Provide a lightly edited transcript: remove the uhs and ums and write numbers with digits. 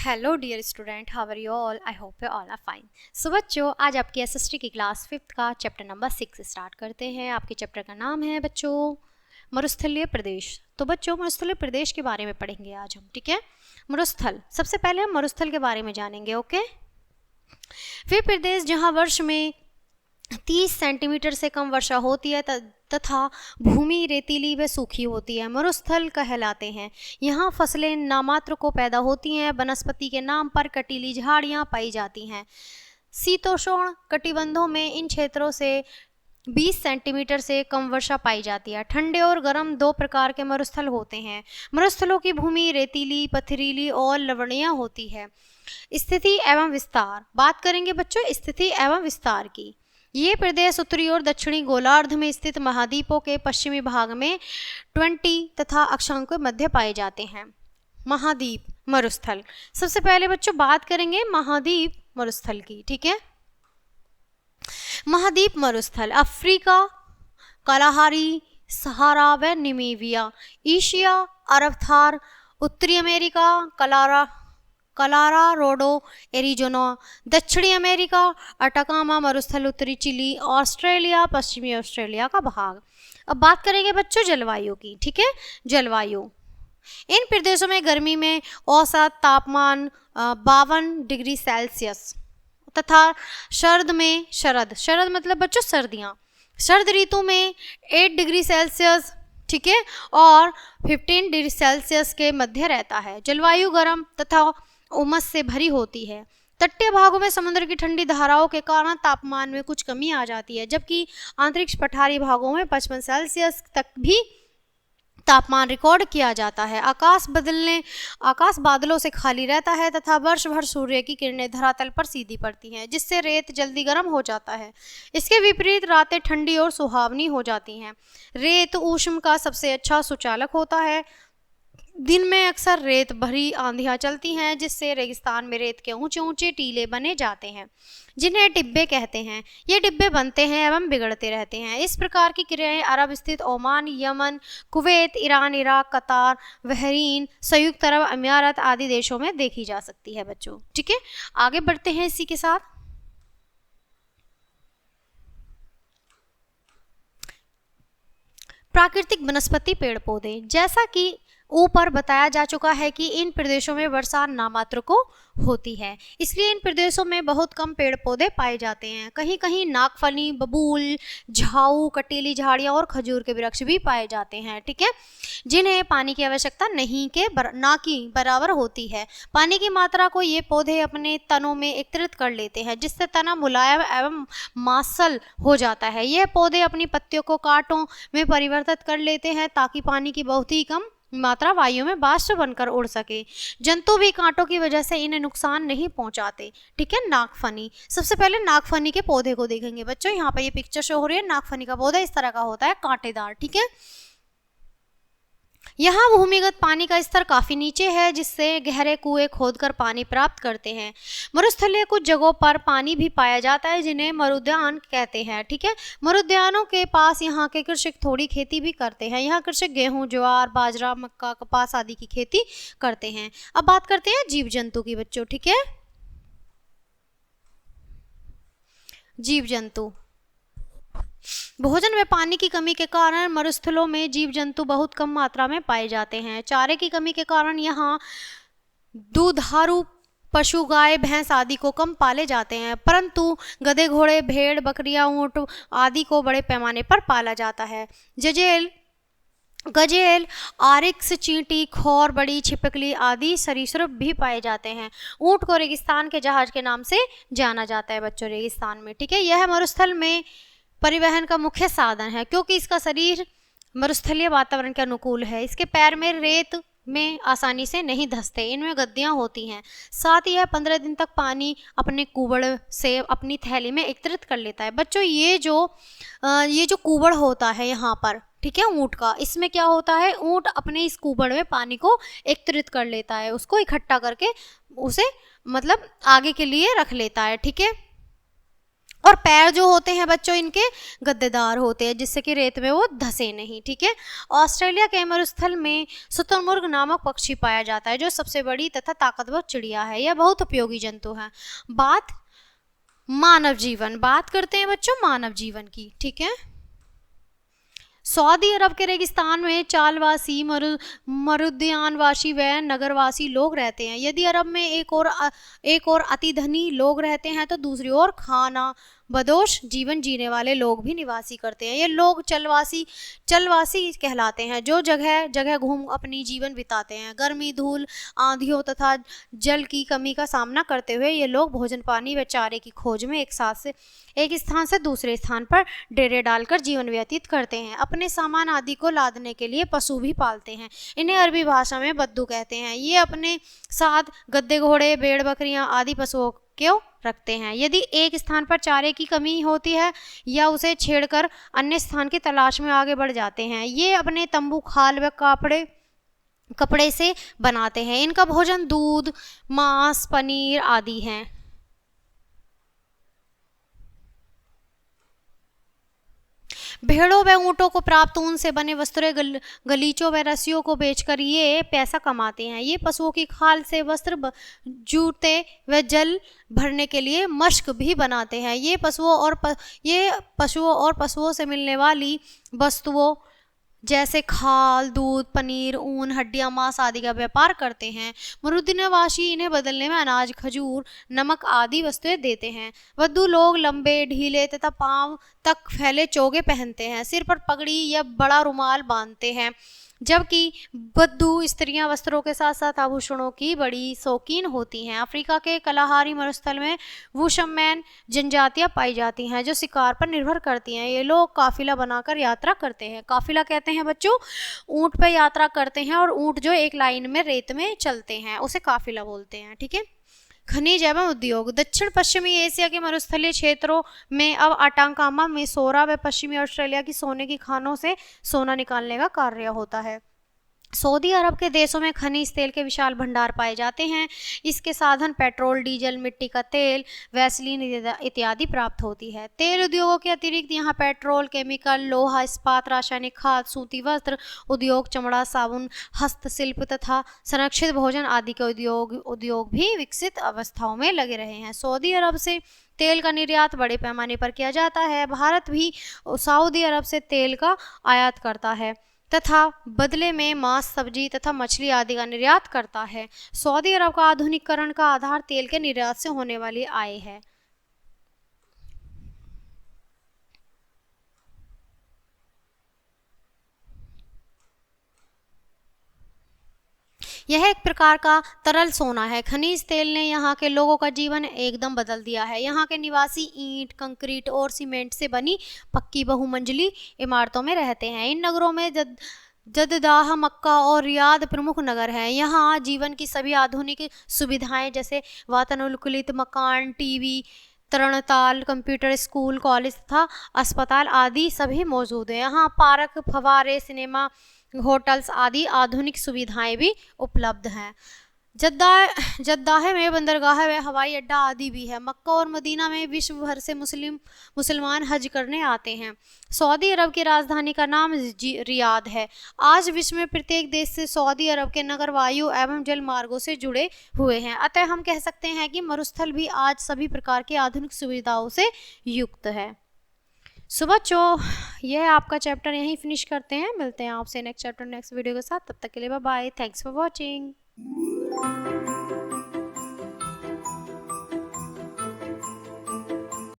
Hello dear student, how are you all? I hope you all are fine. So बच्चों, आज आपकी SST की class 5th का chapter number 6 start करते हैं। आपके चैप्टर का नाम है बच्चों मरुस्थलीय प्रदेश। तो बच्चों, मरुस्थलीय प्रदेश के बारे में पढ़ेंगे आज हम, ठीक है। मरुस्थल, सबसे पहले हम मरुस्थल के बारे में जानेंगे। ओके, वे प्रदेश जहाँ वर्ष में 30 सेंटीमीटर से कम वर्षा होती है तथा भूमि रेतीली व सूखी होती है, मरुस्थल कहलाते हैं। यहाँ फसलें नामात्र को पैदा होती हैं। वनस्पति के नाम पर कटीली झाड़ियाँ पाई जाती हैं। शीतोष्ण कटिबंधों में इन क्षेत्रों से 20 सेंटीमीटर से कम वर्षा पाई जाती है। ठंडे और गर्म दो प्रकार के मरुस्थल होते हैं। मरुस्थलों की भूमि रेतीली, पथरीली और लवणीय होती है। स्थिति एवं विस्तार, बात करेंगे बच्चों स्थिति एवं विस्तार की। ये प्रदेश उत्तरी और दक्षिणी गोलार्ध में स्थित महाद्वीपों के पश्चिमी भाग में 20 तथा अक्षांश के मध्य पाए जाते हैं। महाद्वीप मरुस्थल, सबसे पहले बच्चों बात करेंगे महाद्वीप मरुस्थल की, ठीक है। महाद्वीप मरुस्थल अफ्रीका, कलाहारी, सहारा व निमीबिया, एशिया, अरब थार, उत्तरी अमेरिका, कलाराडो, एरिजोना, दक्षिणी अमेरिका, अटाकामा मरुस्थल, उत्तरी चिली, ऑस्ट्रेलिया, पश्चिमी ऑस्ट्रेलिया का भाग। अब बात करेंगे बच्चों जलवायु की, ठीक है। जलवायु, इन प्रदेशों में गर्मी में औसत तापमान 52 डिग्री सेल्सियस तथा शरद में शरद मतलब बच्चों सर्दियाँ, शरद ऋतु में 8 डिग्री सेल्सियस, ठीक है, और 15 डिग्री सेल्सियस के मध्य रहता है। जलवायु गर्म तथा उमस से भरी होती है। तटीय भागों में समुद्र की ठंडी धाराओं के कारण तापमान में कुछ कमी आ जाती है, जबकि आंतरिक पठारी भागों में 55 सेल्सियस तक भी तापमान रिकॉर्ड किया जाता है। आकाश बादलों से खाली रहता है तथा वर्ष भर सूर्य की किरणें धरातल पर सीधी पड़ती हैं, जिससे रेत जल्दी गर्म हो जाता है। इसके विपरीत रातें ठंडी और सुहावनी हो जाती हैं। रेत ऊष्म का सबसे अच्छा सुचालक होता है। दिन में अक्सर रेत भरी आंधियां चलती हैं, जिससे रेगिस्तान में रेत के ऊंचे ऊंचे टीले बने जाते हैं, जिन्हें टिब्बे कहते हैं। ये टिब्बे बनते हैं एवं बिगड़ते रहते हैं। इस प्रकार की क्रियाएं अरब स्थित Oman, Yemen, Kuwait, Iran, Iraq, कतार, बहरीन, संयुक्त अरब अमीरात आदि देशों में देखी जा सकती है बच्चों, ठीक है। आगे बढ़ते हैं इसी के साथ। प्राकृतिक वनस्पति पेड़ पौधे, जैसा कि ऊपर बताया जा चुका है कि इन प्रदेशों में वर्षा नामात्र को होती है, इसलिए इन प्रदेशों में बहुत कम पेड़ पौधे पाए जाते हैं। कहीं कहीं नागफनी, बबूल, झाऊ, कटीली झाड़ियाँ और खजूर के वृक्ष भी पाए जाते हैं, ठीक है, जिन्हें पानी की आवश्यकता ना की बराबर होती है। पानी की मात्रा को ये पौधे अपने तनों में एकत्रित कर लेते हैं, जिससे तना मुलायम एवं मांसल हो जाता है। यह पौधे अपनी पत्तियों को कांटों में परिवर्तित कर लेते हैं, ताकि पानी की बहुत ही कम मात्रा वायु में वाष्प बनकर उड़ सके। जंतु भी कांटों की वजह से इन्हें नुकसान नहीं पहुंचाते, ठीक है। नागफनी, सबसे पहले नागफनी के पौधे को देखेंगे बच्चों। यहाँ पर ये पिक्चर शो हो रही है। नागफनी का पौधा इस तरह का होता है, कांटेदार, ठीक है। यहाँ भूमिगत पानी का स्तर काफी नीचे है, जिससे गहरे कुएं खोदकर पानी प्राप्त करते हैं। मरुस्थलीय कुछ जगहों पर पानी भी पाया जाता है, जिन्हें मरुद्यान कहते हैं, ठीक है। मरुद्यानों के पास यहाँ के कृषक थोड़ी खेती भी करते हैं। यहाँ कृषक गेहूं, ज्वार, बाजरा, मक्का, कपास आदि की खेती करते हैं। अब बात करते हैं जीव जंतु की बच्चों, ठीक है। जीव जंतु, भोजन में पानी की कमी के कारण मरुस्थलों में जीव जंतु बहुत कम मात्रा में पाए जाते हैं। चारे की कमी के कारण यहाँ दूधारू पशु, गाय, भैंस आदि को कम पाले जाते हैं, परंतु गधे, घोड़े, भेड़, बकरियां, ऊंट आदि को बड़े पैमाने पर पाला जाता है। गजेल, आरिक्स, चींटी, खौर, बड़ी छिपकली आदि सरीसृप भी पाए जाते हैं। ऊंट को रेगिस्तान के जहाज के नाम से जाना जाता है बच्चों, रेगिस्तान में, ठीक है। यह मरुस्थल में परिवहन का मुख्य साधन है, क्योंकि इसका शरीर मरुस्थलीय वातावरण के अनुकूल है। इसके पैर में रेत में आसानी से नहीं धंसते, इनमें गद्दियां होती हैं। साथ ही यह 15 दिन तक पानी अपने कुबड़ से अपनी थैली में एकत्रित कर लेता है। बच्चों, ये जो कुबड़ होता है यहाँ पर, ठीक है, ऊंट का, इसमें क्या होता है, ऊंट अपने इस कुबड़ में पानी को एकत्रित कर लेता है, उसको इकट्ठा करके उसे मतलब आगे के लिए रख लेता है, ठीक है। और पैर जो होते हैं बच्चों इनके गद्देदार होते हैं, जिससे कि रेत में वो धंसे नहीं। ठीक है। ऑस्ट्रेलिया के मरुस्थल में शुतुरमुर्ग नामक पक्षी पाया जाता है, जो सबसे बड़ी तथा ताकतवर चिड़िया है। यह बहुत उपयोगी जंतु है। बात करते हैं बच्चों मानव जीवन की। ठीक है। सऊदी अरब के रेगिस्तान में चालवासी, मरुद्यानवासी व नगरवासी लोग रहते हैं। यदि अरब में एक और अति धनी लोग रहते हैं तो दूसरी ओर खाना बदोश जीवन जीने वाले लोग भी निवासी करते हैं। ये लोग चलवासी कहलाते हैं, जो जगह जगह घूम अपनी जीवन बिताते हैं। गर्मी, धूल, आंधियों तथा जल की कमी का सामना करते हुए ये लोग भोजन, पानी व चारे की खोज में एक स्थान से दूसरे स्थान पर डेरे डालकर जीवन व्यतीत करते हैं। अपने सामान आदि को लादने के लिए पशु भी पालते हैं। इन्हें अरबी भाषा में बद्दू कहते हैं। ये अपने साथ गद्दे, घोड़े, भेड़, बकरियां आदि पशुओं क्यों रखते हैं। यदि एक स्थान पर चारे की कमी होती है या उसे छेड़कर अन्य स्थान की तलाश में आगे बढ़ जाते हैं। ये अपने तंबू, खाल व कपड़े से बनाते हैं। इनका भोजन दूध, मांस, पनीर आदि है। भेड़ों व ऊँटों को प्राप्त ऊन से बने वस्त्रों, गलीचों व रस्सियों को बेचकर ये पैसा कमाते हैं। ये पशुओं की खाल से वस्त्र, जूते व जल भरने के लिए मशक भी बनाते हैं। ये पशुओं और पशुओं से मिलने वाली वस्तुओं जैसे खाल, दूध, पनीर, ऊन, हड्डियां, मांस आदि का व्यापार करते हैं। मरुद्यानवासी इन्हें बदलने में अनाज, खजूर, नमक आदि वस्तुएं देते हैं। बद्दू लोग लंबे, ढीले तथा पांव तक फैले चोगे पहनते हैं। सिर पर पगड़ी या बड़ा रुमाल बांधते हैं, जबकि बद्दू स्त्रियां वस्त्रों के साथ साथ आभूषणों की बड़ी शौकीन होती हैं। अफ्रीका के कलाहारी मरुस्थल में वुशमैन जनजातियां पाई जाती हैं, जो शिकार पर निर्भर करती हैं। ये लोग काफिला बनाकर यात्रा करते हैं। काफिला कहते हैं बच्चों ऊंट पर यात्रा करते हैं, और ऊंट जो एक लाइन में रेत में चलते हैं उसे काफिला बोलते हैं। ठीक है। खनिज एवं उद्योग। दक्षिण पश्चिमी एशिया के मरुस्थलीय क्षेत्रों में अब अटाकामा, मिसोरा व पश्चिमी ऑस्ट्रेलिया की सोने की खानों से सोना निकालने का कार्य होता है। सऊदी अरब के देशों में खनिज तेल के विशाल भंडार पाए जाते हैं। इसके साधन पेट्रोल, डीजल, मिट्टी का तेल, वैसलीन इत्यादि प्राप्त होती है। तेल उद्योगों के अतिरिक्त यहाँ पेट्रोल, केमिकल, लोहा, इस्पात, रासायनिक खाद, सूती वस्त्र उद्योग, चमड़ा, साबुन, हस्तशिल्प तथा संरक्षित भोजन आदि के उद्योग भी विकसित अवस्थाओं में लगे रहे हैं। सऊदी अरब से तेल का निर्यात बड़े पैमाने पर किया जाता है। भारत भी सऊदी अरब से तेल का आयात करता है तथा बदले में मांस, सब्जी तथा मछली आदि का निर्यात करता है। सऊदी अरब का आधुनिकीकरण का आधार तेल के निर्यात से होने वाली आय है। यह एक प्रकार का तरल सोना है। खनिज तेल ने यहाँ के लोगों का जीवन एकदम बदल दिया है। यहाँ के निवासी ईंट, कंक्रीट और सीमेंट से बनी पक्की बहुमंजिली इमारतों में रहते हैं। इन नगरों में जद्दाह, मक्का और रियाद प्रमुख नगर हैं। यहाँ जीवन की सभी आधुनिक सुविधाएं जैसे वातानुकूलित मकान, टीवी, तरणताल, कंप्यूटर, स्कूल, कॉलेज तथा अस्पताल आदि सभी मौजूद हैं। यहाँ पार्क, फव्वारे, सिनेमा, होटल्स आदि आधुनिक सुविधाएं भी उपलब्ध हैं। जद्दाह में बंदरगाह व हवाई अड्डा आदि भी है। मक्का और मदीना में विश्व भर से मुसलमान हज करने आते हैं। सऊदी अरब की राजधानी का नाम रियाद है। आज विश्व में प्रत्येक देश से सऊदी अरब के नगर वायु एवं जल मार्गों से जुड़े हुए हैं। अतः हम कह सकते हैं कि मरुस्थल भी आज सभी प्रकार की आधुनिक सुविधाओं से युक्त है। सो बच्चों यह आपका चैप्टर यहीं फिनिश करते हैं। मिलते हैं आपसे नेक्स्ट चैप्टर नेक्स्ट वीडियो के साथ। तब तक के लिए bye bye. Thanks for watching.